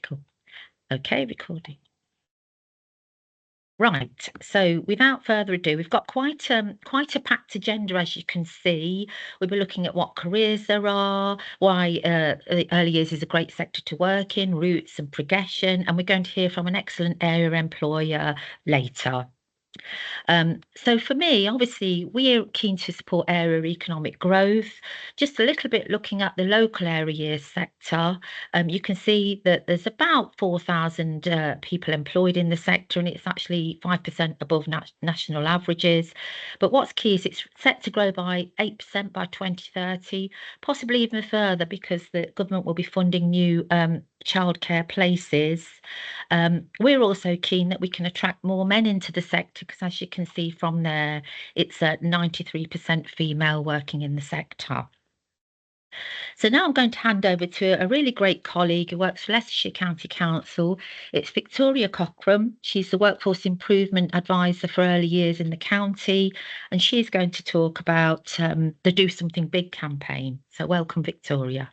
Cool. Okay, recording. Right, so without further ado, we've got quite a packed agenda, as you can see. We'll be looking at what careers there are, why early years is a great sector to work in, routes and progression, and we're going to hear from an excellent area employer later. So for me, obviously, we're keen to support area economic growth. Just a little bit looking at the local area sector, you can see that there's about 4,000 people employed in the sector, and it's actually 5% above national averages. But what's key is it's set to grow by 8% by 2030, possibly even further, because the government will be funding new childcare places. We're also keen that we can attract more men into the sector because, as you can see from there, it's 93% female working in the sector. So now I'm going to hand over to a really great colleague who works for Leicestershire County Council. It's Victoria Cockram. She's the Workforce Improvement Advisor for Early Years in the county, and she's going to talk about the Do Something Big campaign. So welcome, Victoria.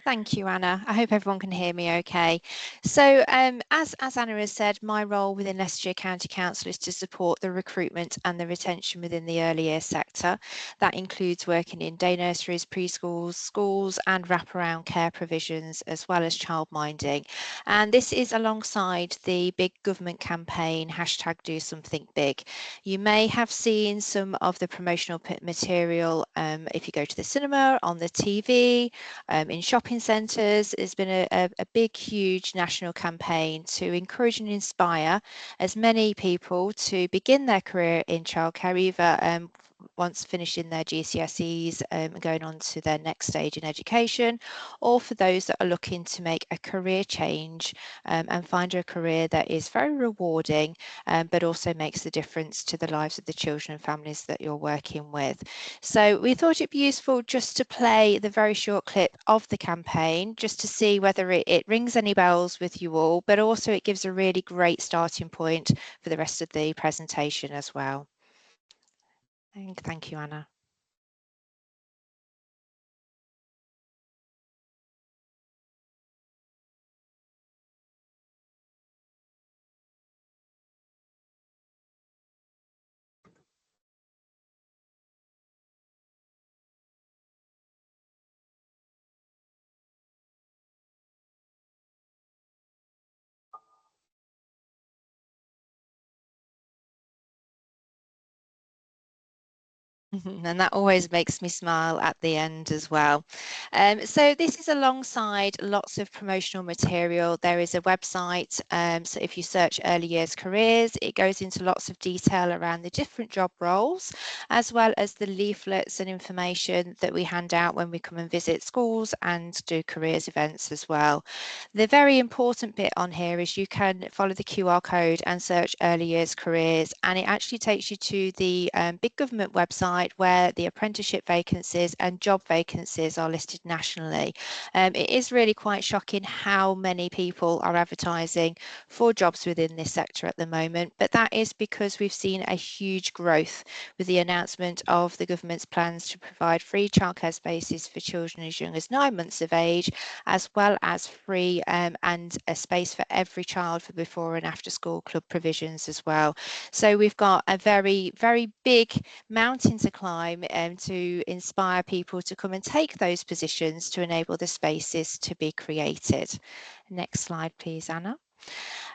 Thank you, Anna. I hope everyone can hear me okay. So as Anna has said, my role within Leicestershire County Council is to support the recruitment and the retention within the early years sector. That includes working in day nurseries, preschools, schools and wraparound care provisions, as well as childminding. And this is alongside the big government campaign, #DoSomethingBig. You may have seen some of the promotional material if you go to the cinema, on the TV, in shopping centres. It's been a big, huge national campaign to encourage and inspire as many people to begin their career in childcare, either once finishing their GCSEs and going on to their next stage in education, or for those that are looking to make a career change and find a career that is very rewarding, but also makes the difference to the lives of the children and families that you're working with. So we thought it'd be useful just to play the very short clip of the campaign, just to see whether it rings any bells with you all, but also it gives a really great starting point for the rest of the presentation as well. Thank you, Anna. And that always makes me smile at the end as well. So this is alongside lots of promotional material. There is a website, so if you search early years careers, it goes into lots of detail around the different job roles, as well as the leaflets and information that we hand out when we come and visit schools and do careers events as well. The very important bit on here is you can follow the QR code and search early years careers, and it actually takes you to the big government website where the apprenticeship vacancies and job vacancies are listed nationally. It is really quite shocking how many people are advertising for jobs within this sector at the moment, but that is because we've seen a huge growth with the announcement of the government's plans to provide free childcare spaces for children as young as 9 months of age, as well as free and a space for every child for before and after school club provisions as well. So we've got a very, very big mountain to climb to inspire people to come and take those positions to enable the spaces to be created. Next slide, please, Anna.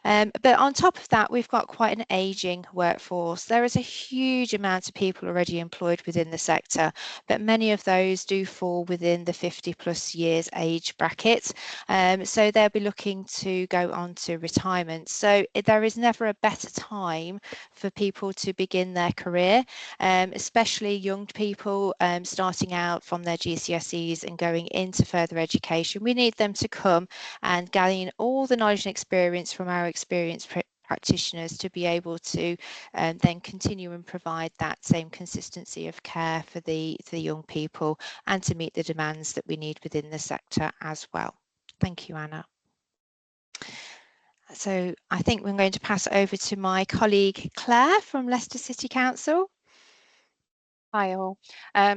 But on top of that, we've got quite an ageing workforce. There is a huge amount of people already employed within the sector, but many of those do fall within the 50+ years age bracket. So they'll be looking to go on to retirement. So there is never a better time for people to begin their career, especially young people starting out from their GCSEs and going into further education. We need them to come and gain all the knowledge and experience from our experienced practitioners to be able to then continue and provide that same consistency of care for the young people and to meet the demands that we need within the sector as well. Thank you, Anna. So I think we're going to pass over to my colleague Claire from Leicester City Council. Hi all.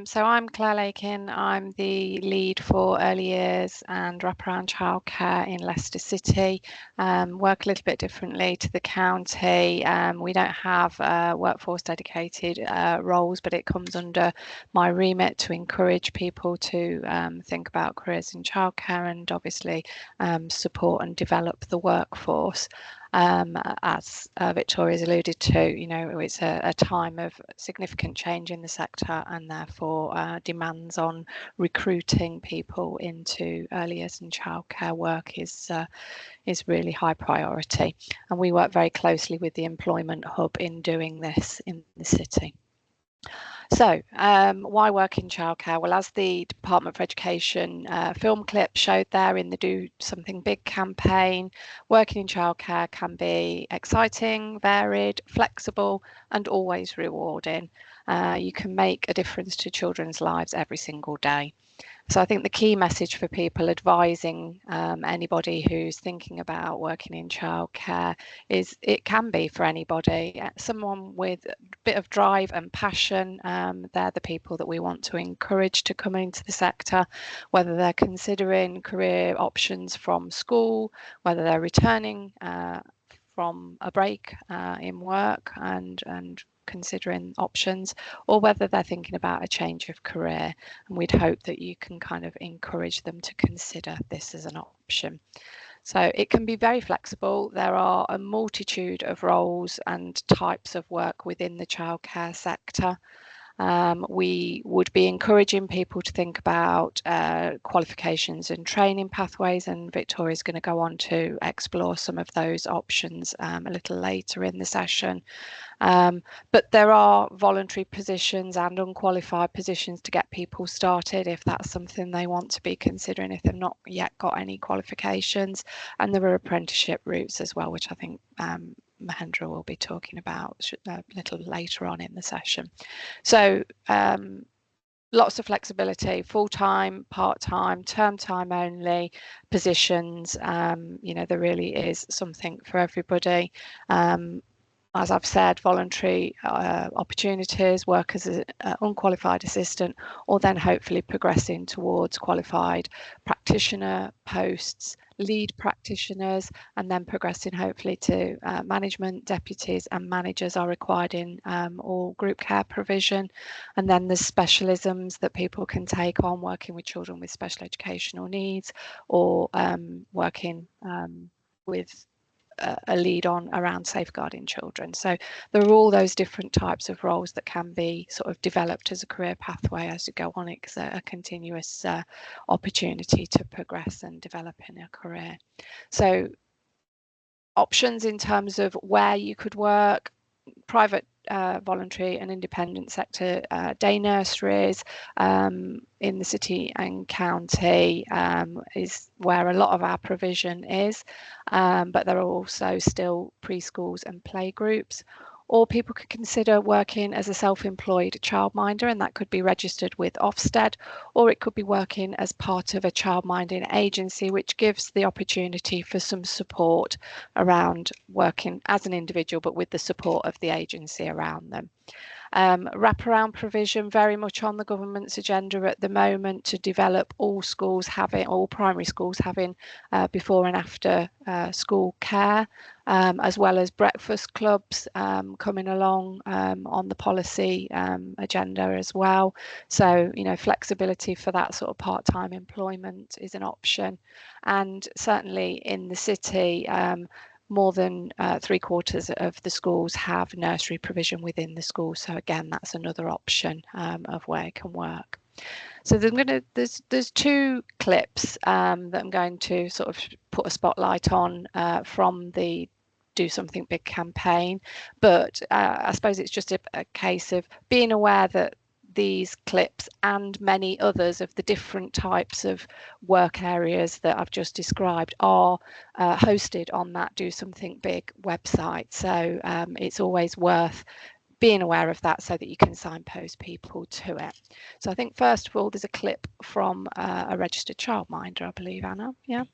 So I'm Claire Lakin. I'm the lead for early years and wraparound childcare in Leicester City. Work a little bit differently to the county. We don't have workforce dedicated roles, but it comes under my remit to encourage people to think about careers in childcare and obviously support and develop the workforce. As Victoria's alluded to, you know, it's a time of significant change in the sector and therefore demands on recruiting people into early years and childcare work is really high priority. And we work very closely with the Employment Hub in doing this in the city. So why work in childcare? Well, as the Department for Education film clip showed there in the Do Something Big campaign, working in childcare can be exciting, varied, flexible, and always rewarding. You can make a difference to children's lives every single day. So I think the key message for people advising anybody who's thinking about working in childcare is it can be for anybody. Someone with a bit of drive and passion, they're the people that we want to encourage to come into the sector, whether they're considering career options from school, whether they're returning from a break in work and considering options, or whether they're thinking about a change of career. And we'd hope that you can kind of encourage them to consider this as an option. So it can be very flexible. There are a multitude of roles and types of work within the childcare sector. We would be encouraging people to think about qualifications and training pathways, and Victoria is going to go on to explore some of those options a little later in the session. But there are voluntary positions and unqualified positions to get people started if that's something they want to be considering if they've not yet got any qualifications. And there are apprenticeship routes as well, which I think Mahendra will be talking about a little later on in the session. So lots of flexibility, full-time, part-time, term time only positions. You know, there really is something for everybody. As I've said, voluntary opportunities, work as an unqualified assistant, or then hopefully progressing towards qualified practitioner posts, lead practitioners, and then progressing hopefully to management, deputies and managers are required in all group care provision. And then there's specialisms that people can take on, working with children with special educational needs, or working with a lead on around safeguarding children. So there are all those different types of roles that can be sort of developed as a career pathway as you go on. It's a continuous opportunity to progress and develop in a career. So options in terms of where you could work: private, voluntary and independent sector day nurseries in the city and county is where a lot of our provision is, but there are also still preschools and playgroups. Or people could consider working as a self-employed childminder, and that could be registered with Ofsted, or it could be working as part of a childminding agency, which gives the opportunity for some support around working as an individual, but with the support of the agency around them. Wraparound provision, very much on the government's agenda at the moment to develop all primary schools having before and after school care, as well as breakfast clubs coming along on the policy agenda as well. So, you know, flexibility for that sort of part-time employment is an option. And certainly in the city, more than 3/4 of the schools have nursery provision within the school. So again, that's another option of where it can work. So there's two clips that I'm going to sort of put a spotlight on from the Do Something Big campaign, but I suppose it's just a case of being aware that these clips and many others of the different types of work areas that I've just described are hosted on that Do Something Big website. So it's always worth being aware of that so that you can signpost people to it. So I think first of all, there's a clip from a registered childminder, I believe, Anna. Yeah.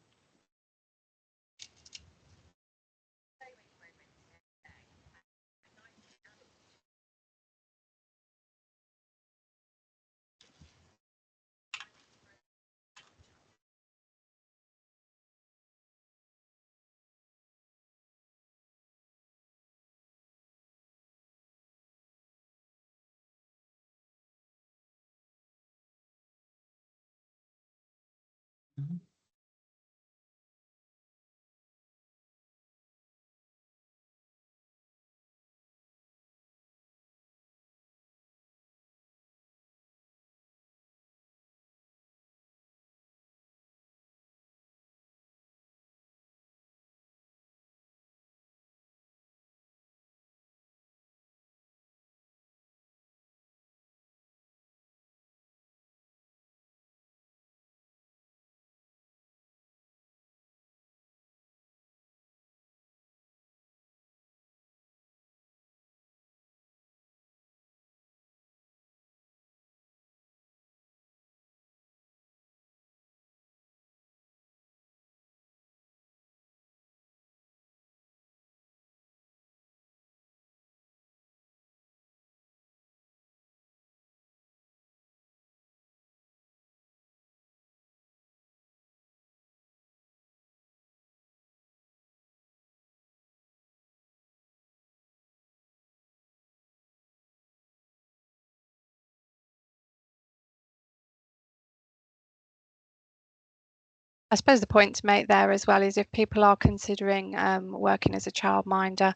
Mhm. I suppose the point to make there as well is if people are considering working as a childminder,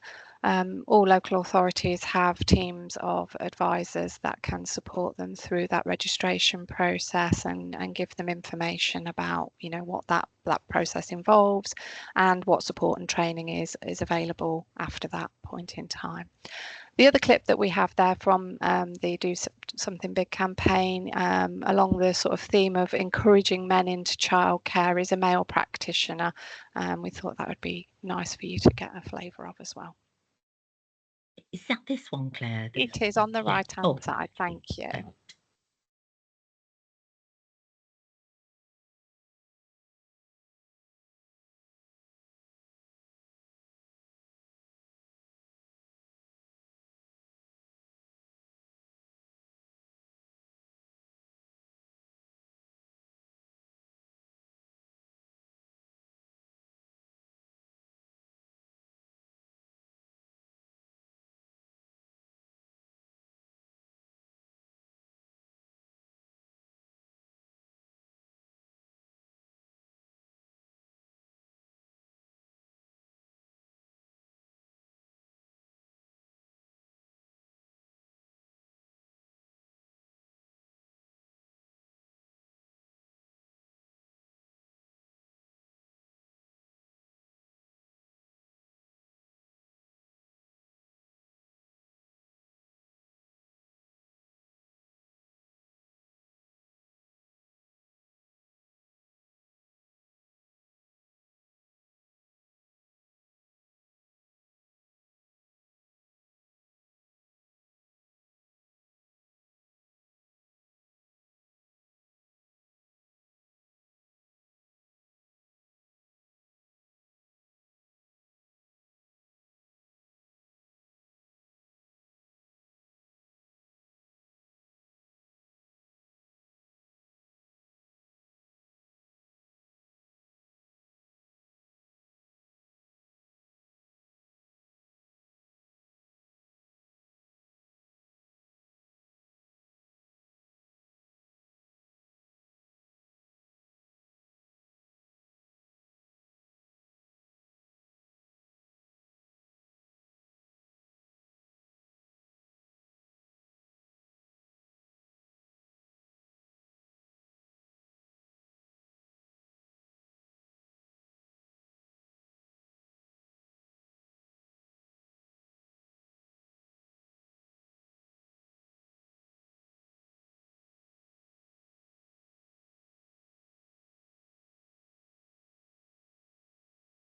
all local authorities have teams of advisors that can support them through that registration process and give them information about, you know, what that process involves and what support and training is available after that point in time. The other clip that we have there from the Do Something Big campaign, along the sort of theme of encouraging men into childcare, is a male practitioner. We thought that would be nice for you to get a flavour of as well. Is that this one, Claire? It is on the Yeah. right-hand Oh, side. Thank you. perfect.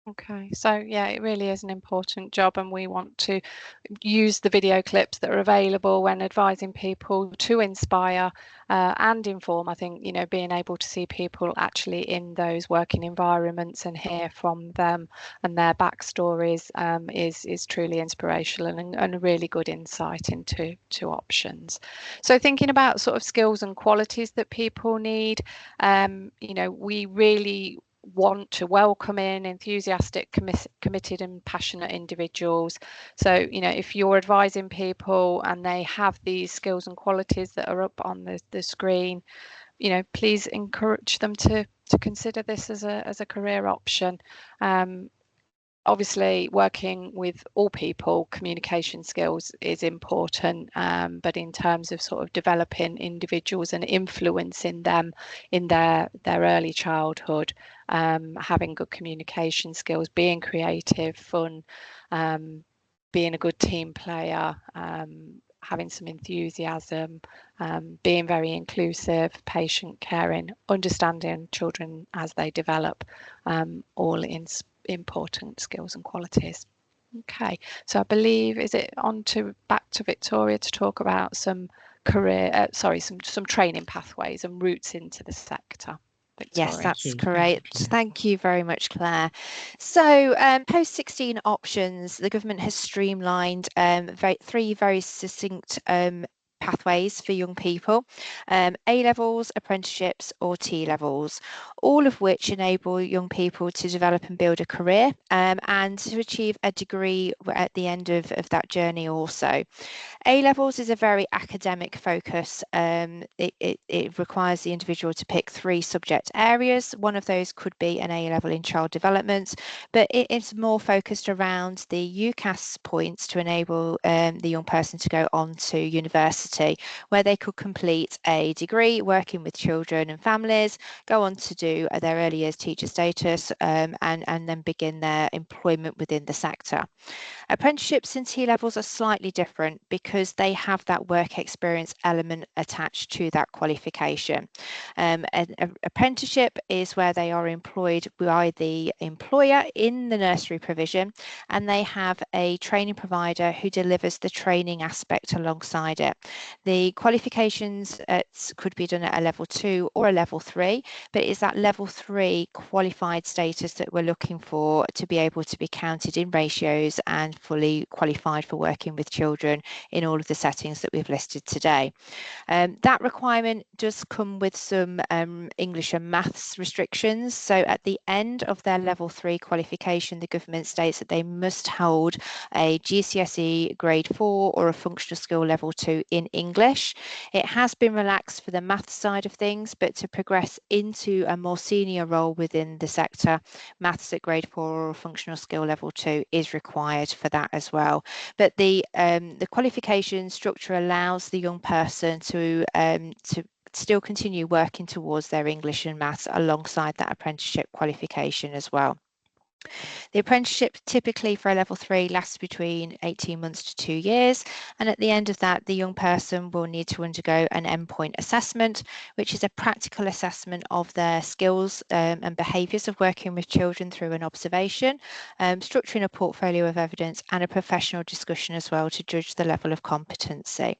Okay, so yeah, it really is an important job, and we want to use the video clips that are available when advising people to inspire and inform. I think, you know, being able to see people actually in those working environments and hear from them and their backstories is truly inspirational and a really good insight into options. So thinking about sort of skills and qualities that people need, you know, we really want to welcome in enthusiastic, committed and passionate individuals. So, you know, if you're advising people and they have these skills and qualities that are up on the screen, you know, please encourage them to to consider this as a career option. Obviously, working with all people, communication skills is important, but in terms of sort of developing individuals and influencing them in their early childhood, having good communication skills, being creative, fun, being a good team player, having some enthusiasm, being very inclusive, patient, caring, understanding children as they develop, all important skills and qualities. Okay, so I believe, is it on to back to Victoria to talk about some some training pathways and routes into the sector. Victoria. Yes, that's correct. Thank you very much, Claire. So post-16 options, the government has streamlined three very succinct pathways for young people, A-levels, apprenticeships or T-levels, all of which enable young people to develop and build a career and to achieve a degree at the end of that journey also. A-levels is a very academic focus. It requires the individual to pick 3 subject areas. One of those could be an A-level in child development, but it's more focused around the UCAS points to enable the young person to go on to university, where they could complete a degree working with children and families, go on to do their early years teacher status, and then begin their employment within the sector. Apprenticeships and T-levels are slightly different because they have that work experience element attached to that qualification. An apprenticeship is where they are employed by the employer in the nursery provision, and they have a training provider who delivers the training aspect alongside it. The qualifications could be done at a level 2 or a level 3, but it's that level 3 qualified status that we're looking for to be able to be counted in ratios and fully qualified for working with children in all of the settings that we've listed today. That requirement does come with some English and maths restrictions. So at the end of their level 3 qualification, the government states that they must hold a GCSE grade 4 or a functional skill level 2 in English. It has been relaxed for the maths side of things, but to progress into a more senior role within the sector, maths at grade 4 or a functional skill level 2 is required for that as well. But the qualification structure allows the young person to still continue working towards their English and maths alongside that apprenticeship qualification as well. The apprenticeship typically for a level 3 lasts between 18 months to 2 years, and at the end of that the young person will need to undergo an endpoint assessment, which is a practical assessment of their skills and behaviours of working with children through an observation, structuring a portfolio of evidence and a professional discussion as well to judge the level of competency.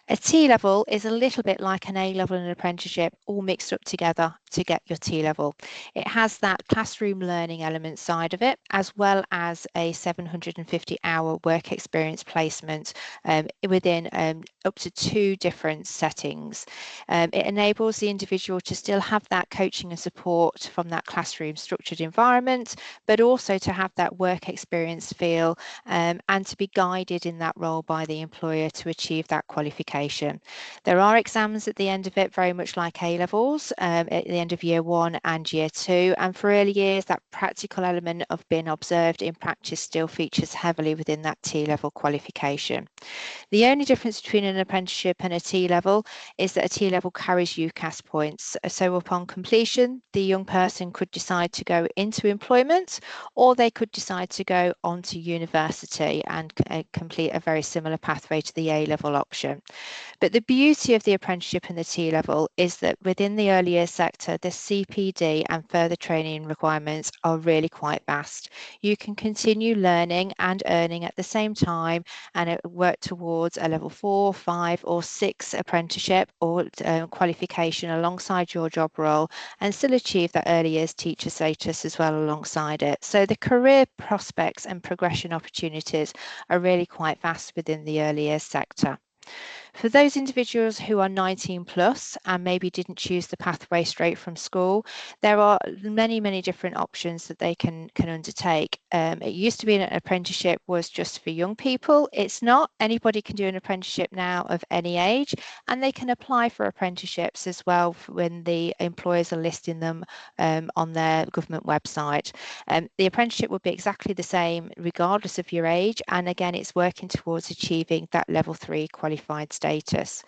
A T-level is a little bit like an A-level and an apprenticeship all mixed up together to get your T-level. It has that classroom learning element side of it, as well as a 750-hour work experience placement within up to 2 different settings. It enables the individual to still have that coaching and support from that classroom structured environment, but also to have that work experience feel and to be guided in that role by the employer to achieve that qualification. There are exams at the end of it, very much like A-levels, at the end of year 1 and year 2, and for early years that practical element of being observed in practice still features heavily within that T-level qualification. The only difference between an apprenticeship and a T-level is that a T-level carries UCAS points. So upon completion, the young person could decide to go into employment, or they could decide to go on to university and complete a very similar pathway to the A-level option. But the beauty of the apprenticeship and the T-level is that within the early years sector, the CPD and further training requirements are really quite vast. You can continue learning and earning at the same time and work towards a level 4, 5 or 6 apprenticeship or qualification alongside your job role and still achieve that early years teacher status as well alongside it. So the career prospects and progression opportunities are really quite vast within the early years sector. For those individuals who are 19 plus and maybe didn't choose the pathway straight from school, there are many different options that they can undertake. It used to be an apprenticeship was just for young people. It's not. Anybody can do an apprenticeship now of any age, and they can apply for apprenticeships as well when the employers are listing them on their government website. The apprenticeship would be exactly the same regardless of your age, and again it's working towards achieving that level 3 qualified status.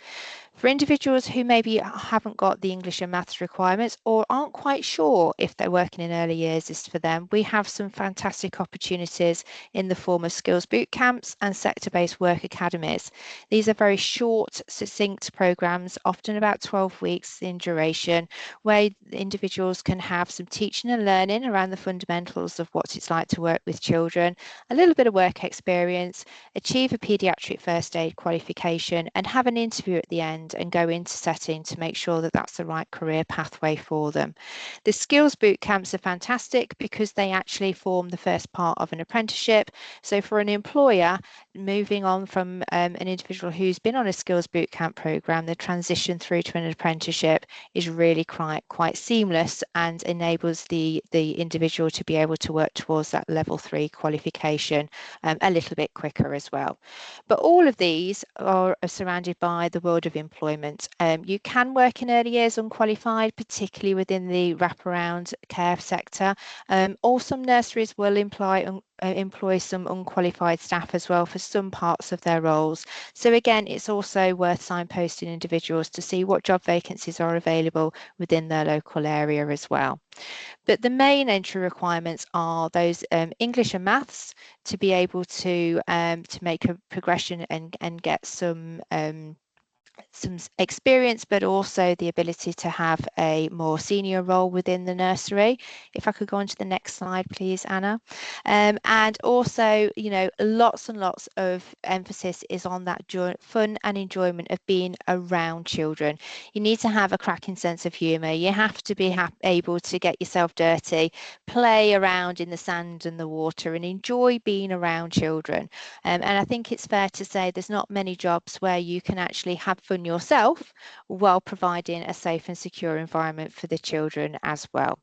For individuals who maybe haven't got the English and maths requirements or aren't quite sure if they're working in early years is for them, we have some fantastic opportunities in the form of skills boot camps and sector-based work academies. These are very short, succinct programs, often about 12 weeks in duration, where individuals can have some teaching and learning around the fundamentals of what it's like to work with children, a little bit of work experience, achieve a paediatric first aid qualification, and have an interview at the end and go into setting to make sure that that's the right career pathway for them. The skills boot camps are fantastic because they actually form the first part of an apprenticeship. So for an employer moving on from an individual who's been on a skills boot camp program, the transition through to an apprenticeship is really quite seamless and enables the individual to be able to work towards that level 3 qualification a little bit quicker as well. But all of these are surrounded by the world of employment. You can work in early years unqualified, particularly within the wraparound care sector, or some nurseries will employ some unqualified staff as well for some parts of their roles. So again, it's also worth signposting individuals to see what job vacancies are available within their local area as well. But the main entry requirements are those English and maths to be able to make a progression and get some experience, but also the ability to have a more senior role within the nursery. If I could go on to the next slide, please, Anna. And also, you know, lots and lots of emphasis is on that fun and enjoyment of being around children. You need to have a cracking sense of humour. You have to be able to get yourself dirty, play around in the sand and the water, and enjoy being around children. And I think it's fair to say there's not many jobs where you can actually have fun yourself while providing a safe and secure environment for the children as well.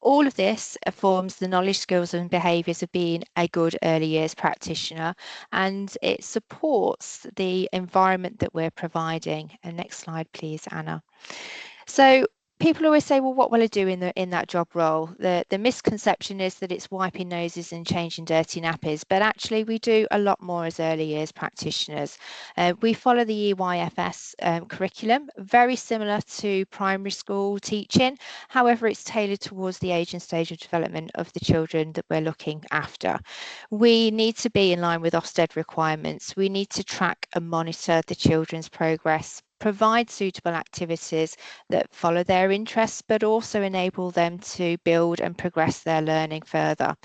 All of this forms the knowledge, skills and behaviours of being a good early years practitioner, and it supports the environment that we're providing. And next slide, please, Anna. So people always say, well, what will I do in that job role? The misconception is that it's wiping noses and changing dirty nappies, but actually we do a lot more as early years practitioners. We follow the EYFS curriculum, very similar to primary school teaching. However, it's tailored towards the age and stage of development of the children that we're looking after. We need to be in line with Ofsted requirements. We need to track and monitor the children's progress, provide suitable activities that follow their interests, but also enable them to build and progress their learning further.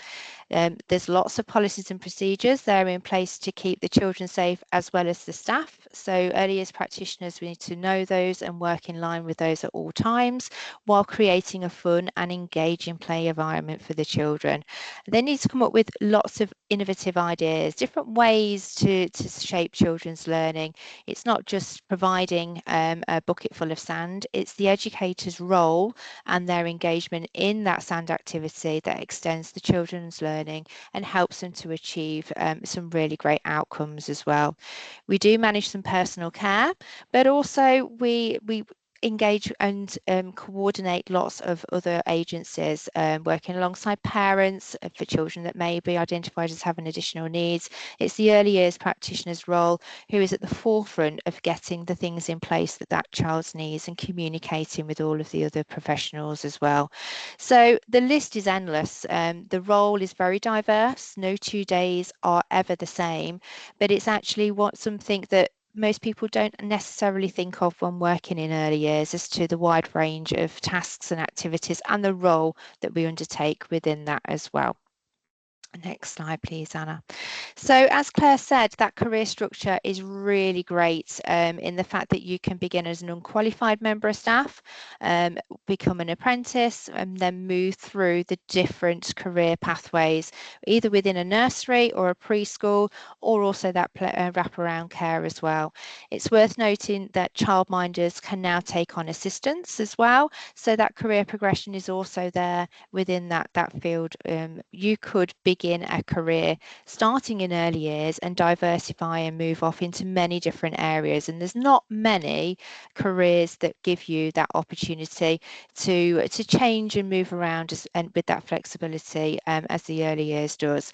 There's lots of policies and procedures there in place to keep the children safe as well as the staff. So early years practitioners, we need to know those and work in line with those at all times while creating a fun and engaging play environment for the children. They need to come up with lots of innovative ideas, different ways to shape children's learning. It's not just providing a bucket full of sand, it's the educator's role and their engagement in that sand activity that extends the children's learning and helps them to achieve some really great outcomes as well. We do manage some personal care, but also we engage and coordinate lots of other agencies working alongside parents for children that may be identified as having additional needs. It's the early years practitioner's role who is at the forefront of getting the things in place that child's needs and communicating with all of the other professionals as well. So the list is endless. The role is very diverse. No 2 days are ever the same, but it's actually something that most people don't necessarily think of when working in early years as to the wide range of tasks and activities and the role that we undertake within that as well. Next slide, please, Anna. So as Claire said, that career structure is really great in the fact that you can begin as an unqualified member of staff, become an apprentice, and then move through the different career pathways, either within a nursery or a preschool, or also that wraparound care as well. It's worth noting that childminders can now take on assistants as well, so that career progression is also there within that field. You could begin a career starting in early years and diversify and move off into many different areas, and there's not many careers that give you that opportunity to change and move around and with that flexibility as the early years does.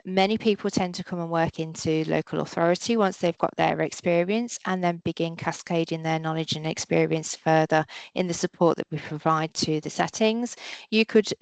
Many people tend to come and work into local authority once they've got their experience, and then begin cascading their knowledge and experience further in the support that we provide to the settings. You could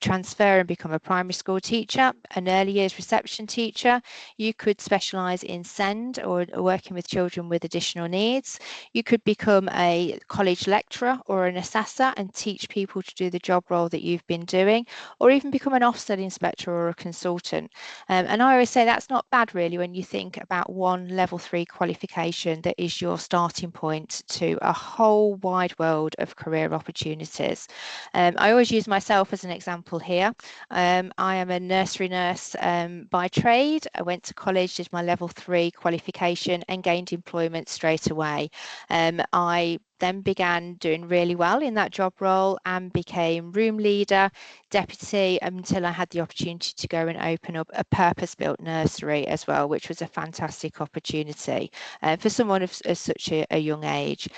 transfer and become a primary school teacher, an early years reception teacher. You could specialise in SEND or working with children with additional needs. You could become a college lecturer or an assessor and teach people to do the job role that you've been doing, or even become an Ofsted inspector or a consultant. And I always say that's not bad really when you think about one level 3 qualification that is your starting point to a whole wide world of career opportunities. I always use myself as an example here. I am a nursery nurse by trade. I went to college, did my level 3 qualification and gained employment straight away. I then began doing really well in that job role and became room leader, deputy, until I had the opportunity to go and open up a purpose-built nursery as well, which was a fantastic opportunity for someone of such a young age.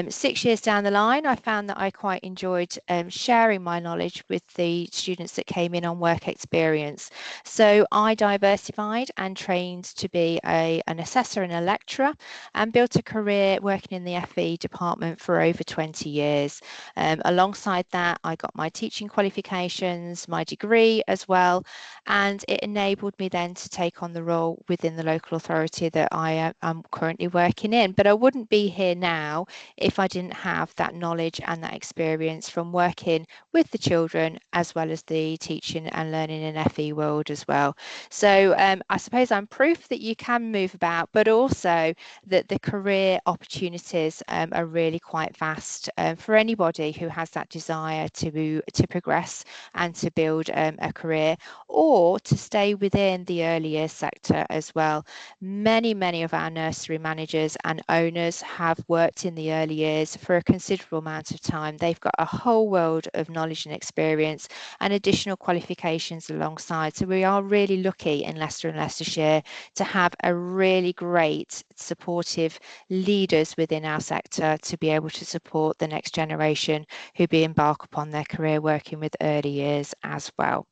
6 years down the line, I found that I quite enjoyed sharing my knowledge with the students that came in on work experience. So I diversified and trained to be an assessor and a lecturer, and built a career working in the FE department for over 20 years. Alongside that, I got my teaching qualifications, my degree as well, and it enabled me then to take on the role within the local authority that I am currently working in. But I wouldn't be here now if I didn't have that knowledge and that experience from working with the children as well as the teaching and learning in FE world as well. So I suppose I'm proof that you can move about, but also that the career opportunities are really quite vast for anybody who has that desire to progress and to build a career, or to stay within the early years sector as well. Many of our nursery managers and owners have worked in the early years for a considerable amount of time. They've got a whole world of knowledge and experience and additional qualifications alongside. So we are really lucky in Leicester and Leicestershire to have a really great supportive leaders within our sector to be able to support the next generation who embark upon their career working with early years as well.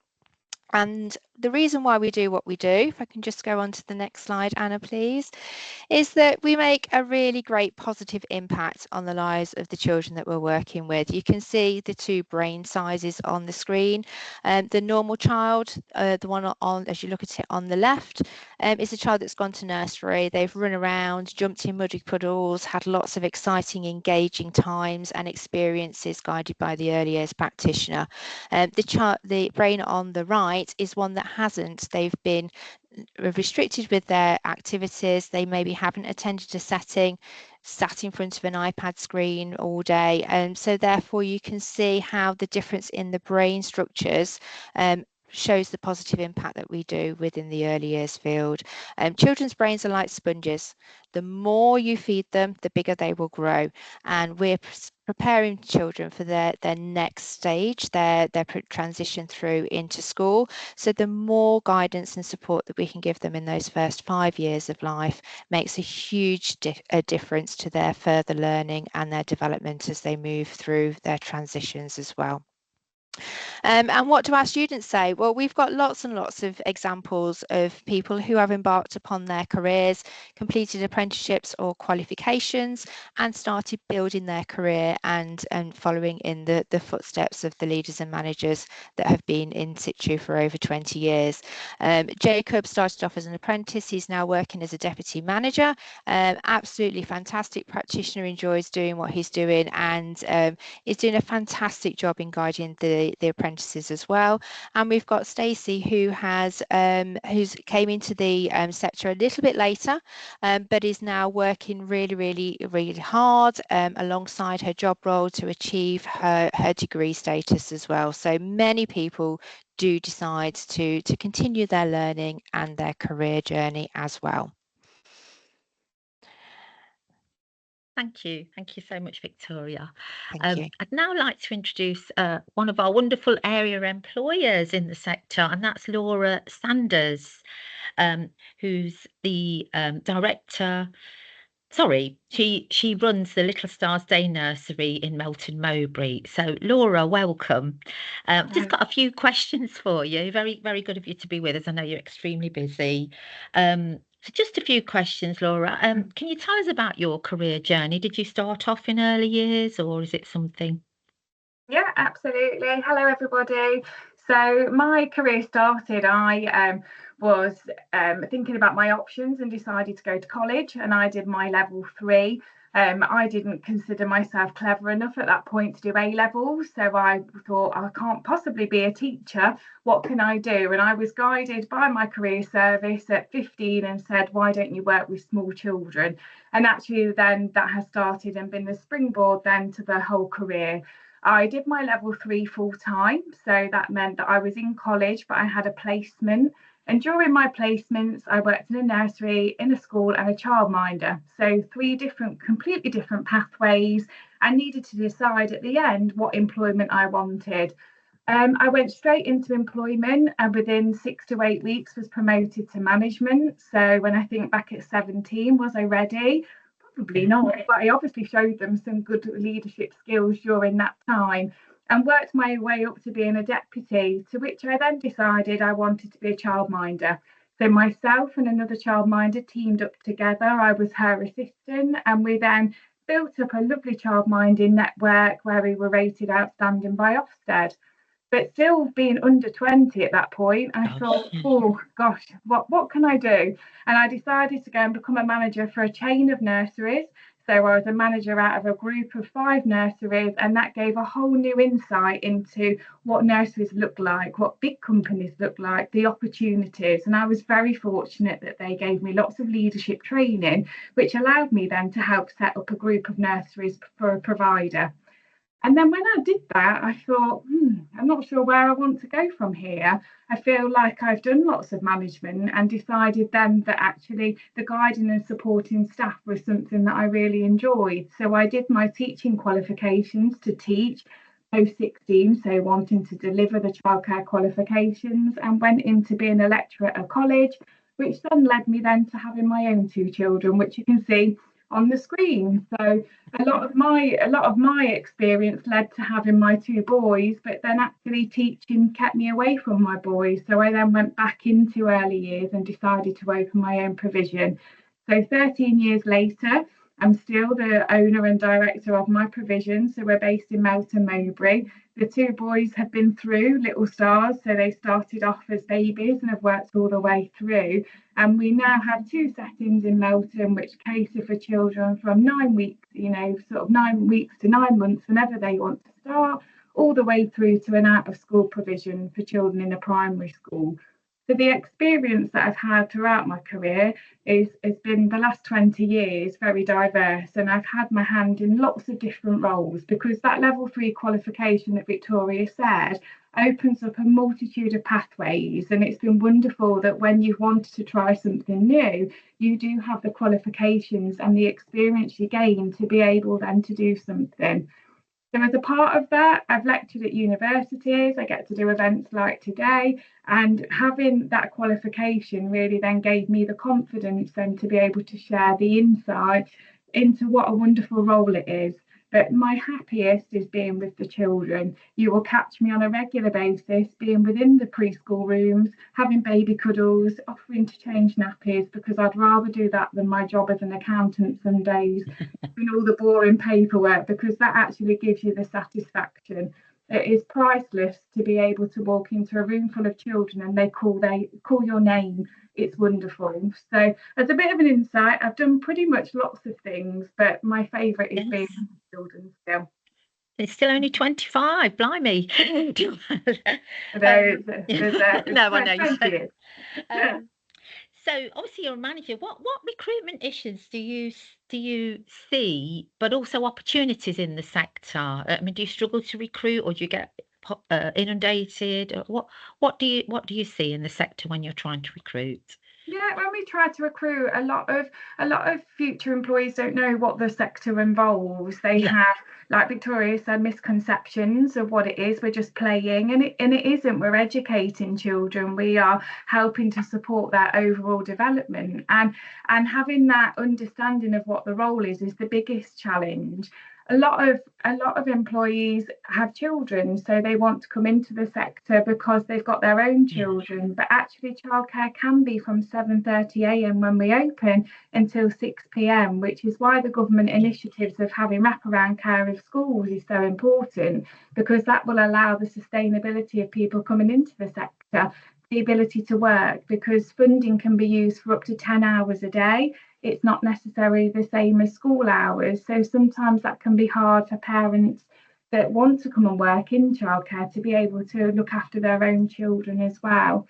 And the reason why we do what we do, if I can just go on to the next slide, Anna, please, is that we make a really great positive impact on the lives of the children that we're working with. You can see the 2 brain sizes on the screen. The normal child, the one on, as you look at it on the left, is a child that's gone to nursery. They've run around, jumped in muddy puddles, had lots of exciting, engaging times and experiences guided by the early years practitioner. The brain on the right is one that hasn't. They've been restricted with their activities. They maybe haven't attended a setting, sat in front of an iPad screen all day, and so therefore you can see how the difference in the brain structures shows the positive impact that we do within the early years field. Children's brains are like sponges. The more you feed them, the bigger they will grow, and we're preparing children for their next stage, their transition through into school. So the more guidance and support that we can give them in those first 5 years of life makes a huge difference to their further learning and their development as they move through their transitions as well. And what do our students say? Well, we've got lots and lots of examples of people who have embarked upon their careers, completed apprenticeships or qualifications, and started building their career and following in the footsteps of the leaders and managers that have been in situ for over 20 years. Jacob started off as an apprentice. He's now working as a deputy manager. Absolutely fantastic practitioner, enjoys doing what he's doing, and is doing a fantastic job in guiding the the apprentices as well. And we've got Stacey, who has who's came into the sector a little bit later, but is now working really hard alongside her job role to achieve her degree status as well. So many people do decide to continue their learning and their career journey as well. Thank you so much, Victoria. Thank you. I'd now like to introduce one of our wonderful area employers in the sector, and that's Laura Sanders, who's the director. Sorry, she runs the Little Stars Day Nursery in Melton Mowbray. So, Laura, welcome. I've just got a few questions for you. Very good of you to be with us. I know you're extremely busy. So just a few questions, Laura. Can you tell us about your career journey? Did you start off in early years, or is it something? Yeah, absolutely. Hello, everybody. So my career started, I was thinking about my options and decided to go to college, and I did my level 3. I didn't consider myself clever enough at that point to do A levels, so I thought, I can't possibly be a teacher. What can I do? And I was guided by my career service at 15 and said, why don't you work with small children? And actually then that has started and been the springboard then to the whole career. I did my level 3 full time, so that meant that I was in college, but I had a placement. And during my placements, I worked in a nursery, in a school, and a childminder. So 3 completely different pathways. I needed to decide at the end what employment I wanted. I went straight into employment, and within 6 to 8 weeks was promoted to management. So when I think back at 17, was I ready? Probably not, but I obviously showed them some good leadership skills during that time and worked my way up to being a deputy, to which I then decided I wanted to be a childminder. So myself and another childminder teamed up together. I was her assistant, and we then built up a lovely childminding network where we were rated outstanding by Ofsted. But still being under 20 at that point, I thought, oh gosh, what can I do? And I decided to go and become a manager for a chain of nurseries. So I was a manager out of a group of 5 nurseries, and that gave a whole new insight into what nurseries look like, what big companies look like, the opportunities. And I was very fortunate that they gave me lots of leadership training, which allowed me then to help set up a group of nurseries for a provider. And then when I did that, I thought, I'm not sure where I want to go from here. I feel like I've done lots of management, and decided then that actually the guiding and supporting staff was something that I really enjoyed. So I did my teaching qualifications to teach post 16, so wanting to deliver the childcare qualifications, and went into being a lecturer at a college, which then led me then to having my own 2 children, which you can see on the screen. So a lot of my experience led to having my 2 boys, but then actually teaching kept me away from my boys. So I then went back into early years and decided to open my own provision. So 13 years later, I'm still the owner and director of my provision. So we're based in Melton Mowbray. The 2 boys have been through Little Stars, so they started off as babies and have worked all the way through. And we now have 2 settings in Melton which cater for children from 9 weeks, sort of 9 weeks to 9 months, whenever they want to start, all the way through to an out of school provision for children in a primary school. So the experience that I've had throughout my career has been the last 20 years very diverse, and I've had my hand in lots of different roles, because that level 3 qualification that Victoria said opens up a multitude of pathways. And it's been wonderful that when you've wanted to try something new, you do have the qualifications and the experience you gain to be able then to do something. So as a part of that, I've lectured at universities, I get to do events like today, and having that qualification really then gave me the confidence then to be able to share the insight into what a wonderful role it is. But my happiest is being with the children. You will catch me on a regular basis being within the preschool rooms, having baby cuddles, offering to change nappies, because I'd rather do that than my job as an accountant some days, doing all the boring paperwork, because that actually gives you the satisfaction. It is priceless to be able to walk into a room full of children and they call your name. It's wonderful. So as a bit of an insight, I've done pretty much lots of things, but my favourite is being with children still. It's still only 25, blimey. No, No, I know you said. years. So obviously you're a manager. What recruitment issues do you see, but also opportunities in the sector? I mean, do you struggle to recruit, or do you get inundated? What do you see in the sector when you're trying to recruit? Yeah, when we try to recruit, a lot of future employees don't know what the sector involves. They Yeah. have, like Victoria said, misconceptions of what it is. We're just playing, and it isn't. We're educating children. We are helping to support their overall development, and having that understanding of what the role is the biggest challenge. A lot of employees have children, so they want to come into the sector because they've got their own children. But actually, childcare can be from 7:30 a.m. when we open until 6 p.m., which is why the government initiatives of having wraparound care of schools is so important, because that will allow the sustainability of people coming into the sector, the ability to work, because funding can be used for up to 10 hours a day. It's not necessarily the same as school hours. So sometimes that can be hard for parents that want to come and work in childcare to be able to look after their own children as well.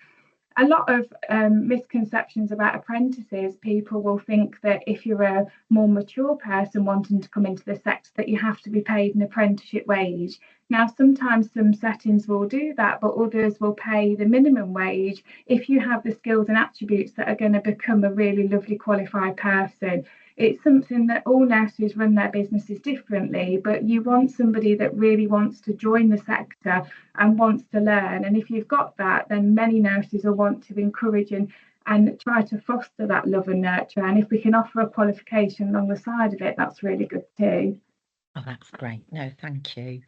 A lot of misconceptions about apprentices. People will think that if you're a more mature person wanting to come into the sector, that you have to be paid an apprenticeship wage. Now, sometimes some settings will do that, but others will pay the minimum wage if you have the skills and attributes that are going to become a really lovely qualified person. It's something that all nurseries run their businesses differently, but you want somebody that really wants to join the sector and wants to learn. And if you've got that, then many nurseries will want to encourage and try to foster that love and nurture. And if we can offer a qualification along the side of it, that's really good too. Oh, that's great. No, thank you.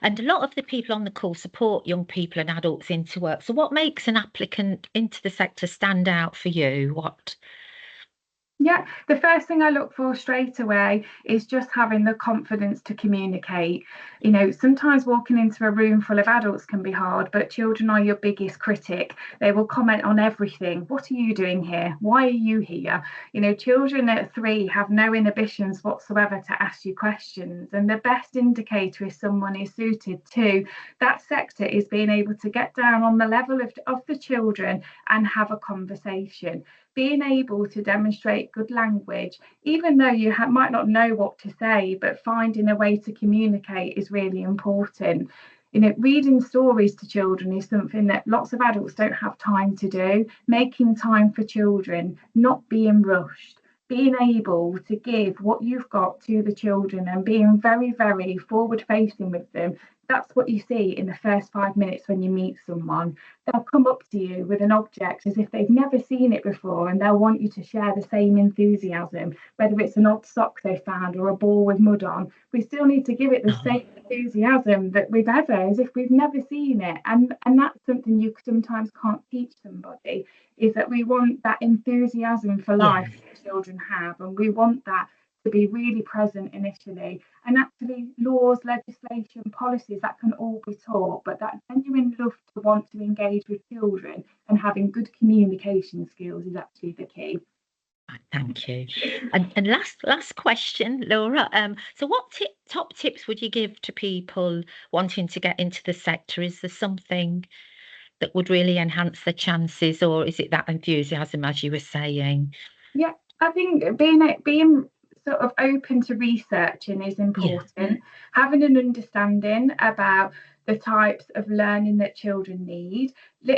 And a lot of the people on the call support young people and adults into work. So what makes an applicant into the sector stand out for you? What? Yeah, the first thing I look for straight away is just having the confidence to communicate. Sometimes walking into a room full of adults can be hard, but children are your biggest critic. They will comment on everything. What are you doing here? Why are you here? Children at 3 have no inhibitions whatsoever to ask you questions. And the best indicator if someone is suited to that sector is being able to get down on the level of the children and have a conversation. Being able to demonstrate good language, even though you might not know what to say, but finding a way to communicate is really important. Reading stories to children is something that lots of adults don't have time to do. Making time for children, not being rushed, being able to give what you've got to the children and being very, very forward facing with them. That's what you see in the first 5 minutes when you meet someone. They'll come up to you with an object as if they've never seen it before, and they'll want you to share the same enthusiasm, whether it's an odd sock they found or a ball with mud on. We still need to give it the same enthusiasm that we've ever, as if we've never seen it. And that's something you sometimes can't teach somebody, is that we want that enthusiasm for life that children have, and we want that to be really present initially. And actually, laws, legislation, policies, that can all be taught, but that genuine love to want to engage with children and having good communication skills is actually the key. Thank you. And last question, Laura. So what top tips would you give to people wanting to get into the sector? Is there something that would really enhance their chances, or is it that enthusiasm, as you were saying? Yeah, I think being sort of open to researching is important. Having an understanding about the types of learning that children need,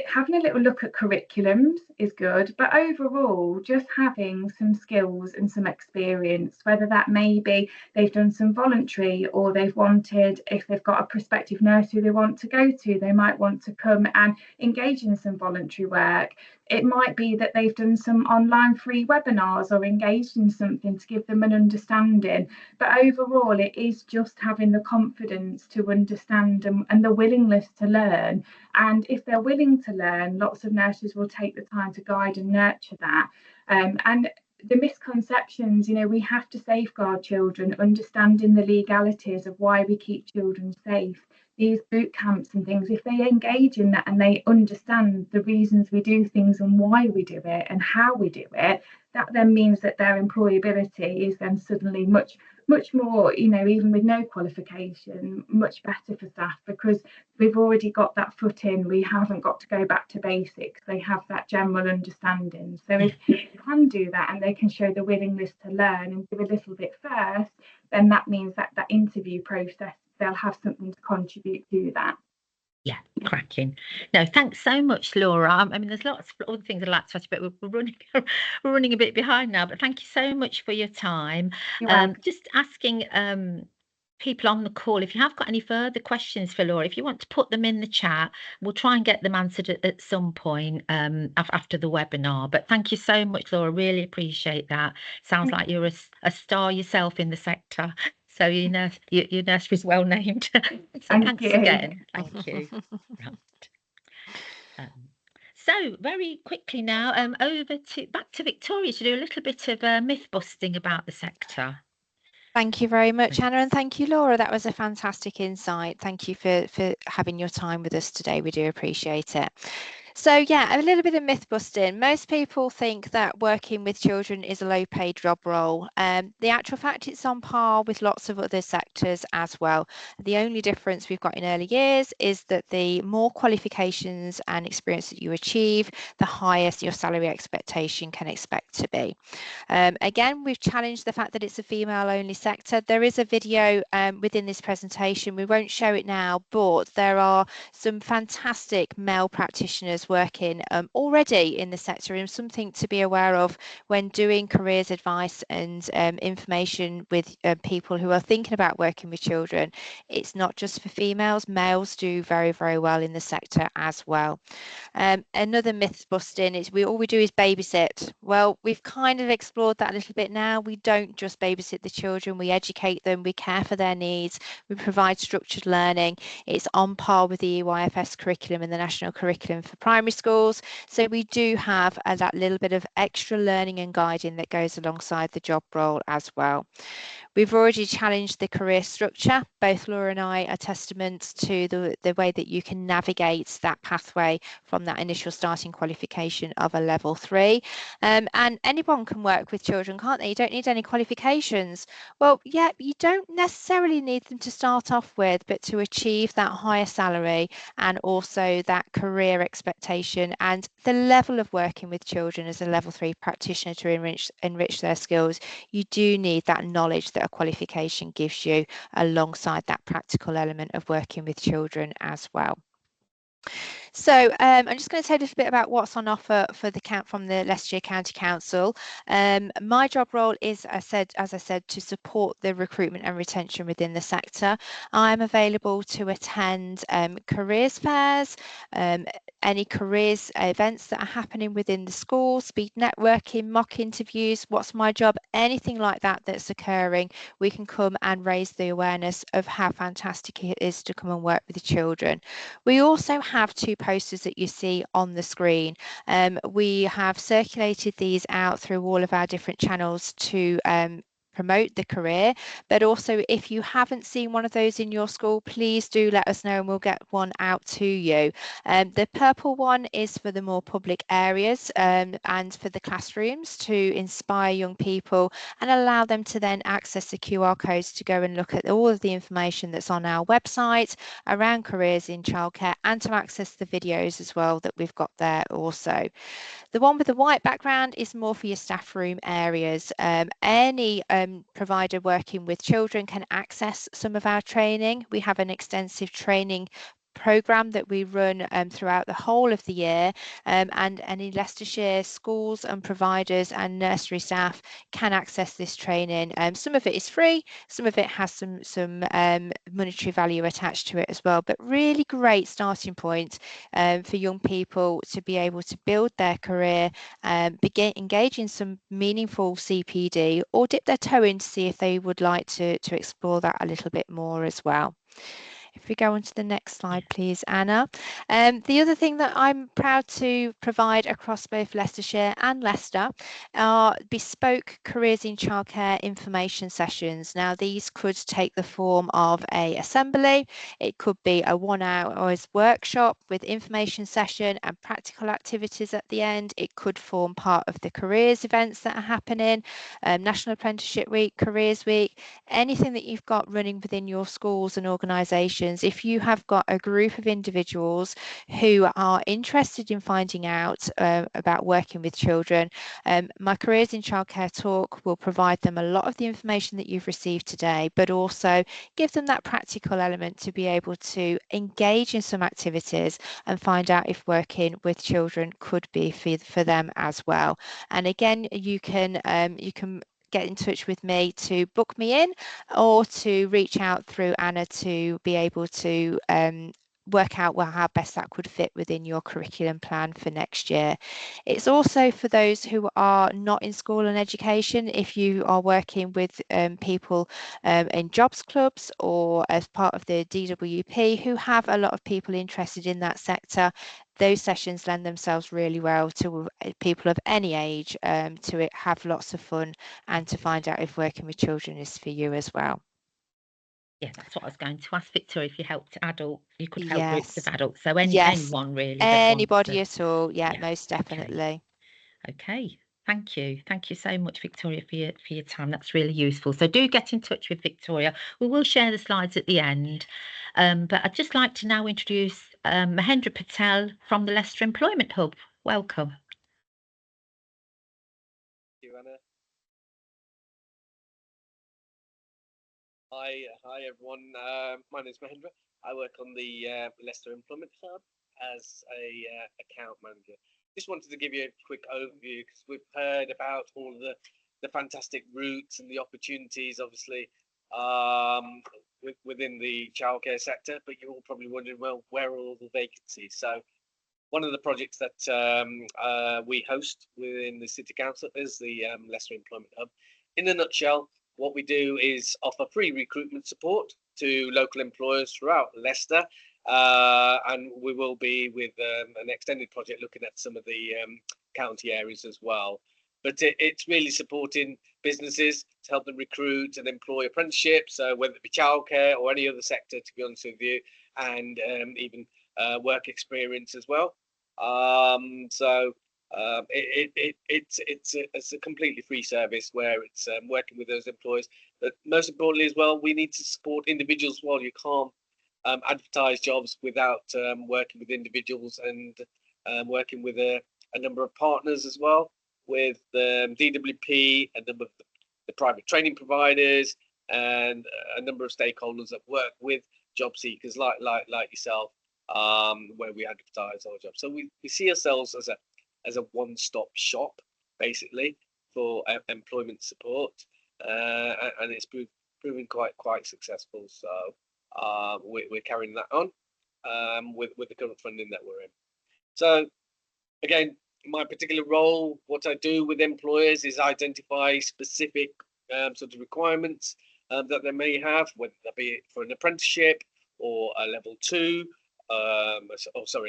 having a little look at curriculums is good, but overall just having some skills and some experience, whether that may be they've done some voluntary, or they've wanted, if they've got a prospective nursery they want to go to, they might want to come and engage in some voluntary work. It might be that they've done some online free webinars or engaged in something to give them an understanding. But overall, it is just having the confidence to understand and the willingness to learn. And if they're willing to learn, lots of nurses will take the time to guide and nurture that. And the misconceptions, we have to safeguard children, understanding the legalities of why we keep children safe. these boot camps and things, if they engage in that and they understand the reasons we do things and why we do it and how we do it, that then means that their employability is then suddenly much more, even with no qualification, much better for staff, because we've already got that foot in. We haven't got to go back to basics. They have that general understanding. So if they can do that and they can show the willingness to learn and do a little bit first, then that means that that interview process, they'll have something to contribute to that. Yeah, cracking. No, thanks so much, Laura. I mean, there's lots of other things I'd like to ask, but we're running a bit behind now. But thank you so much for your time. Just asking people on the call, if you have got any further questions for Laura, if you want to put them in the chat, we'll try and get them answered at some point after the webinar. But thank you so much, Laura. Really appreciate that. Sounds like you're a star yourself in the sector. So your nursery is well named. So thanks again. Thank you. Right. So very quickly now, back to Victoria to do a little bit of myth busting about the sector. Thank you very much, Anna, and thank you, Laura. That was a fantastic insight. Thank you for having your time with us today. We do appreciate it. So yeah, a little bit of myth busting. Most people think that working with children is a low paid job role. The actual fact, it's on par with lots of other sectors as well. The only difference we've got in early years is that the more qualifications and experience that you achieve, the higher your salary expectation can expect to be. Again, we've challenged the fact that it's a female only sector. There is a video within this presentation. We won't show it now, but there are some fantastic male practitioners working already in the sector, and something to be aware of when doing careers advice and information with people who are thinking about working with children. It's not just for females. Males do very, very well in the sector as well. Another myth busting is all we do is babysit. Well, we've kind of explored that a little bit now. We don't just babysit the children, we educate them, we care for their needs, we provide structured learning. It's on par with the EYFS curriculum and the national curriculum for primary schools. So we do have that little bit of extra learning and guiding that goes alongside the job role as well. We've already challenged the career structure. Both Laura and I are testaments to the way that you can navigate that pathway from that initial starting qualification of a level 3. And anyone can work with children, can't they? You don't need any qualifications. Well, yeah, you don't necessarily need them to start off with, but to achieve that higher salary and also that career expectation and the level of working with children as a level 3 practitioner to enrich their skills, you do need that knowledge that a qualification gives you alongside that practical element of working with children as well. So I'm just going to tell you a little bit about what's on offer for from the Leicestershire County Council. My job role is, as I said, to support the recruitment and retention within the sector. I'm available to attend careers fairs, any careers events that are happening within the school, speed networking, mock interviews. What's my job? Anything like that that's occurring, we can come and raise the awareness of how fantastic it is to come and work with the children. We also have 2 posters that you see on the screen. We have circulated these out through all of our different channels to promote the career, but also if you haven't seen one of those in your school, please do let us know and we'll get one out to you. The purple one is for the more public areas and for the classrooms to inspire young people and allow them to then access the QR codes to go and look at all of the information that's on our website around careers in childcare, and to access the videos as well that we've got there also. The one with the white background is more for your staff room areas. Any provider working with children can access some of our training. We have an extensive training programme that we run throughout the whole of the year, and any Leicestershire schools and providers and nursery staff can access this training. Some of it is free, some of it has some monetary value attached to it as well, but really great starting point for young people to be able to build their career, engage in some meaningful CPD, or dip their toe in to see if they would like to explore that a little bit more as well. If we go on to the next slide, please, Anna. The other thing that I'm proud to provide across both Leicestershire and Leicester are bespoke careers in childcare information sessions. Now, these could take the form of an assembly. It could be a 1 hour workshop with information session and practical activities at the end. It could form part of the careers events that are happening, National Apprenticeship Week, Careers Week, anything that you've got running within your schools and organisations. If you have got a group of individuals who are interested in finding out about working with children, my Careers in Childcare talk will provide them a lot of the information that you've received today, but also give them that practical element to be able to engage in some activities and find out if working with children could be for them as well. And again, you can get in touch with me to book me in, or to reach out through Anna to be able to work out how best that could fit within your curriculum plan for next year. It's also for those who are not in school and education. If you are working with people in jobs clubs or as part of the DWP who have a lot of people interested in that sector, those sessions lend themselves really well to people of any age to have lots of fun and to find out if working with children is for you as well. Yeah, that's what I was going to ask, Victoria. If you helped adult, you could help groups Yes. of adults. So Yes. anyone really. Anybody at all. Yeah, Yeah, most definitely. Okay. Thank you. Thank you so much, Victoria, for your time. That's really useful. So do get in touch with Victoria. We will share the slides at the end. But I'd just like to now introduce Mahendra Patel from the Leicester Employment Hub. Welcome. Thank you, Anna. Hi everyone. My name is Mahendra. I work on the Leicester Employment Hub as a account manager. Just wanted to give you a quick overview because we've heard about all the fantastic routes and the opportunities, obviously, within the childcare sector. But you're all probably wondering, well, where are all the vacancies? So one of the projects that we host within the City Council is the Leicester Employment Hub. In a nutshell, what we do is offer free recruitment support to local employers throughout Leicester, and we will be with an extended project looking at some of the county areas as well. But it's really supporting businesses to help them recruit and employ apprenticeships, so whether it be childcare or any other sector, to be honest with you, and even work experience as well. It's a completely free service where it's working with those employers. But most importantly as well, we need to support individuals. While you can't advertise jobs without working with individuals and working with a number of partners as well, with DWP, a number of the private training providers, and a number of stakeholders that work with job seekers like yourself, where we advertise our jobs. So we see ourselves as a one-stop shop, basically, for employment support, and it's proving quite successful. So we're carrying that on with the current funding that we're in. So again, my particular role, what I do with employers is identify specific sort of requirements that they may have, whether that be for an apprenticeship or a level 2, a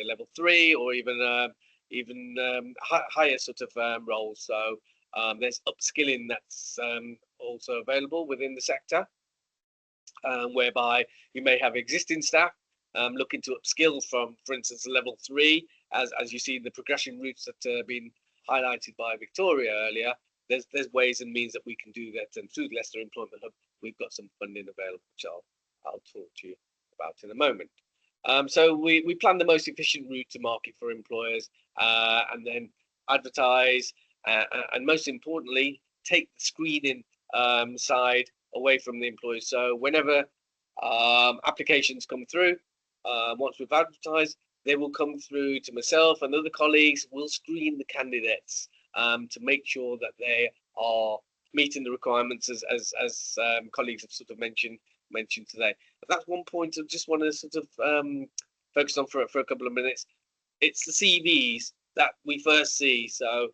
level 3, or even higher sort of roles. So there's upskilling that's also available within the sector, whereby you may have existing staff looking to upskill from, for instance, level 3, as you see the progression routes that have been highlighted by Victoria earlier. There's ways and means that we can do that, and through the Leicester Employment Hub, we've got some funding available, which I'll talk to you about in a moment. So we plan the most efficient route to market for employers, and then advertise, and most importantly, take the screening side away from the employers. So whenever applications come through, once we've advertised, they will come through to myself and other colleagues. We'll screen the candidates to make sure that they are meeting the requirements as colleagues have sort of mentioned today. But that's one point I just want to sort of focus on for a couple of minutes. It's the CVs that we first see. So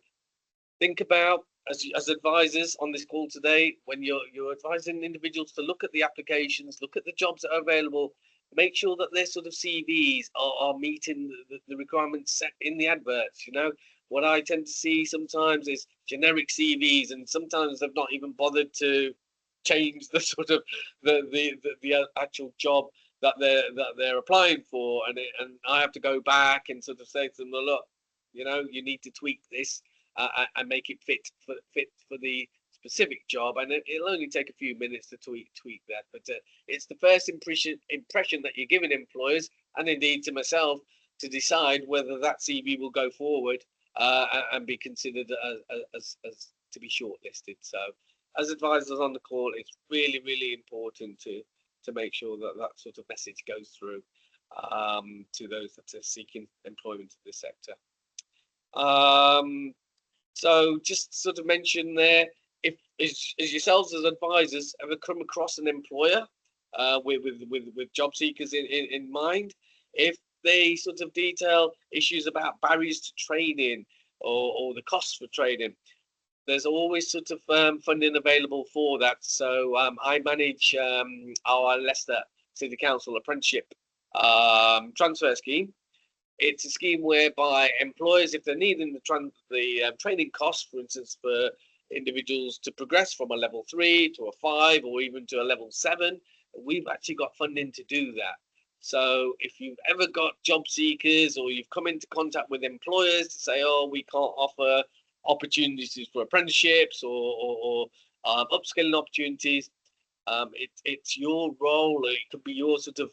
think about, as advisors on this call today, when you're advising individuals to look at the applications, look at the jobs that are available, make sure that their sort of CVs are meeting the requirements set in the adverts. You know, what I tend to see sometimes is generic CVs, and sometimes they've not even bothered to change the sort of the actual job that they're applying for, and I have to go back and sort of say to them, well, look, you know, you need to tweak this and make it fit for the specific job, and it'll only take a few minutes to tweak that. But it's the first impression that you're giving employers, and indeed to myself, to decide whether that CV will go forward and be considered as to be shortlisted. So, as advisors on the call, it's really important to make sure that that sort of message goes through to those that are seeking employment in this sector. So just sort of mention there, if as yourselves as advisors ever come across an employer with job seekers in mind, if they sort of detail issues about barriers to training or the costs for training, there's always sort of funding available for that. So I manage our Leicester City Council apprenticeship transfer scheme. It's a scheme whereby employers, if they're needing the training costs, for instance, for individuals to progress from a level 3 to a 5 or even to a level 7, we've actually got funding to do that. So if you've ever got job seekers or you've come into contact with employers to say, oh, we can't offer opportunities for apprenticeships or upskilling opportunities, it's your role, or it could be your sort of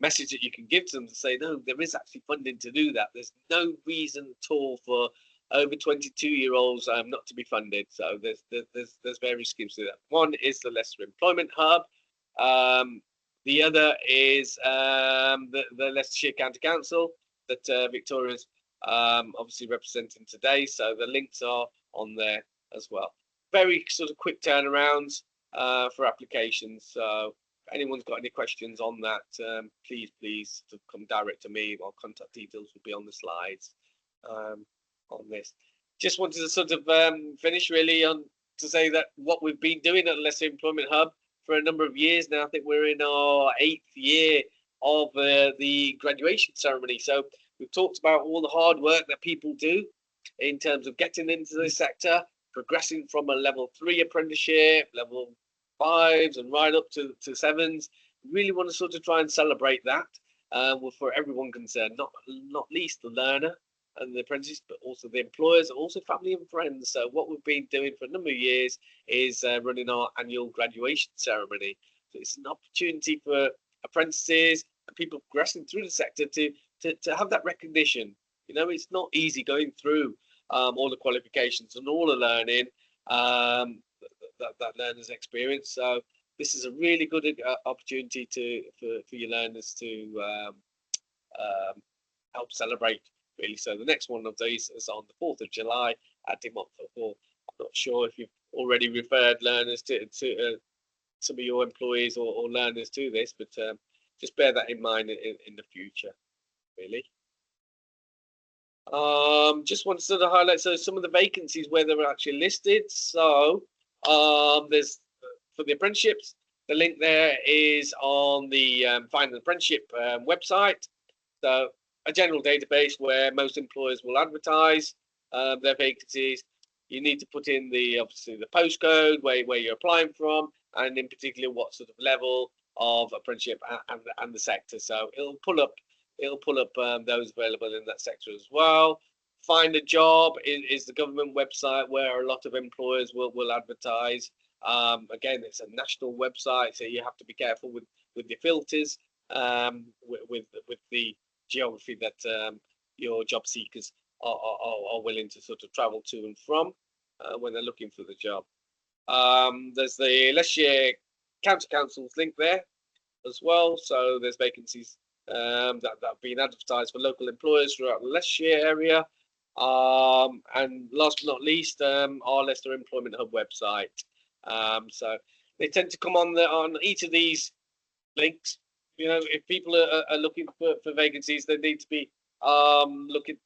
message that you can give to them to say, no, there is actually funding to do that. There's no reason at all for over 22-year-olds not to be funded. So there's various schemes to that. One is the Leicester Employment Hub. The other is the Leicestershire County Council that Victoria's obviously representing today. So the links are on there as well. Very sort of quick turnarounds for applications. So if anyone's got any questions on that, please come direct to me. Our contact details will be on the slides on this. Just wanted to sort of finish really on to say that what we've been doing at the Leicester Employment Hub for a number of years now. I think we're in our 8th year of the graduation ceremony. So we've talked about all the hard work that people do in terms of getting into this sector, progressing from a level 3 apprenticeship, level 5s and right up to 7s. Really want to sort of try and celebrate that for everyone concerned, not least the learner and the apprentice, but also the employers, also family and friends. So what we've been doing for a number of years is running our annual graduation ceremony. So it's an opportunity for apprentices and people progressing through the sector to have that recognition. You know, it's not easy going through all the qualifications and all the learning that learners experience. So this is a really good opportunity for your learners to help celebrate, really. So the next one of these is on the 4th of July at De Montfort Hall. I'm not sure if you've already referred learners to some of your employees or learners to this, but just bear that in mind in the future, really. Just want to sort of highlight some of the vacancies where they're actually listed. So there's for the apprenticeships, the link there is on the Find an Apprenticeship website. So a general database where most employers will advertise their vacancies. You need to put in obviously the postcode where you're applying from, and in particular what sort of level of apprenticeship and the sector. So it'll pull up those available in that sector as well. Find a Job is the government website where a lot of employers will advertise. Again, it's a national website, so you have to be careful with your filters, with the geography that your job seekers are willing to sort of travel to and from when they're looking for the job. There's the Leicestershire County Council's link there as well. So there's vacancies that have been advertised for local employers throughout the Leicestershire area. And last but not least, our Leicester Employment Hub website. So they tend to come on each of these links. You know, if people are looking for vacancies, they need to be looking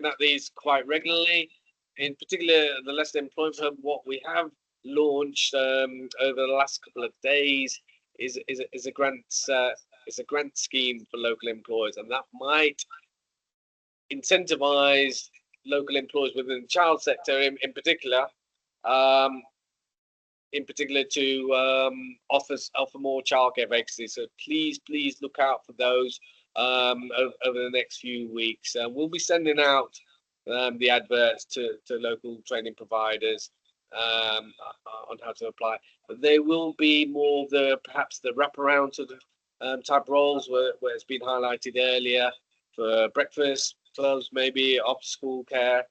at these quite regularly. In particular, the Leicester Employment Hub, what we have launched over the last couple of days is a grant it's a grant scheme for local employers, and that might incentivize local employers within the child sector in particular to offer more childcare vacancies. So please look out for those over the next few weeks. We'll be sending out the adverts to local training providers on how to apply, but there will be more of perhaps the wraparound sort of type roles where it's been highlighted earlier, for breakfast clubs, maybe after school care,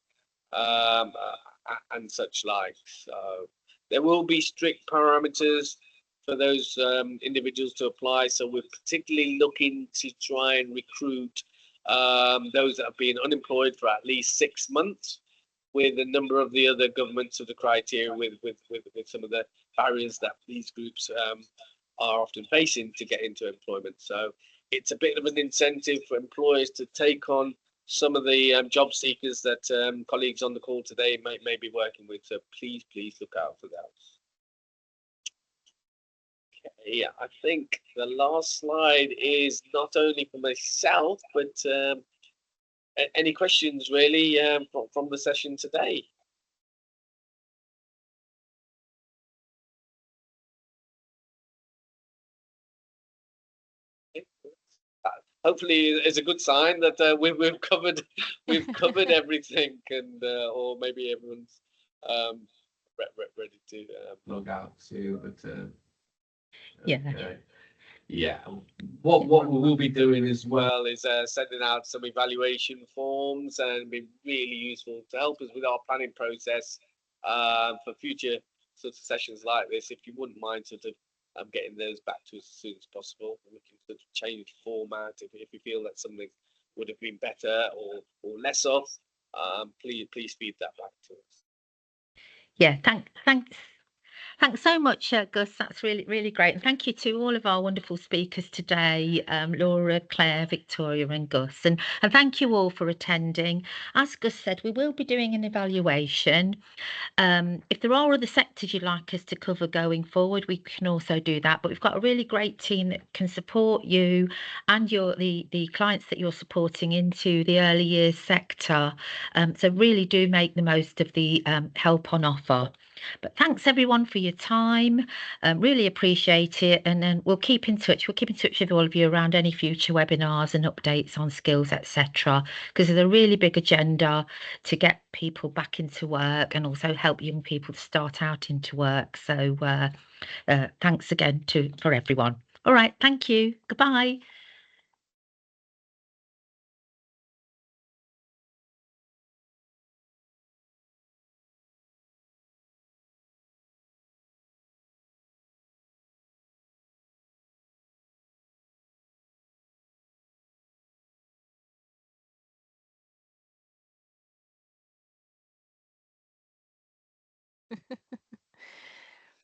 and such like. So there will be strict parameters for those individuals to apply. So we're particularly looking to try and recruit those that have been unemployed for at least 6 months, with a number of the other governments of the criteria with some of the barriers that these groups are often facing to get into employment. So it's a bit of an incentive for employers to take on some of the job seekers that colleagues on the call today may be working with. So please look out for that. Okay, yeah, I think the last slide is not only for myself, but any questions really from the session today? Hopefully, it's a good sign that we've covered everything, and or maybe everyone's ready to log out too. But Yeah. Okay. Yeah. What we will be doing as well is sending out some evaluation forms, and be really useful to help us with our planning process for future sort of sessions like this. If you wouldn't mind sort of getting those back to us as soon as possible, we can sort of change the format if you feel that something would have been better or less of. Please feed that back to us. Yeah, thanks so much, Gus. That's really great. And thank you to all of our wonderful speakers today, Laura, Claire, Victoria and Gus. And thank you all for attending. As Gus said, we will be doing an evaluation. If there are other sectors you'd like us to cover going forward, we can also do that. But we've got a really great team that can support you and the clients that you're supporting into the early years sector. So really do make the most of the help on offer. But thanks everyone for your time. Really appreciate it. And then we'll keep in touch. We'll keep in touch with all of you around any future webinars and updates on skills, etc. Because there's a really big agenda to get people back into work and also help young people to start out into work. So thanks again for everyone. All right. Thank you. Goodbye.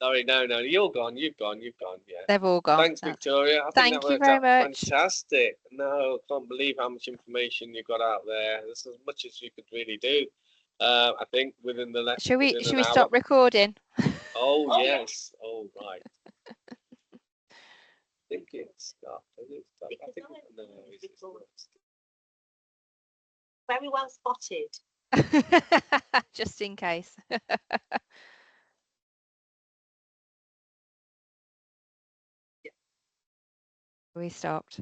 Sorry, no, you're gone. You've gone. Yeah. They've all gone. Thanks, Victoria. I think Thank that you worked very out much. fantastic. No, can't believe how much information you got out there. There's as much as you could really do. I think within the last. Should we stop recording? Oh yes. Oh right. I think it's stopped. I think no, it's Very well spotted. Just in case. We stopped.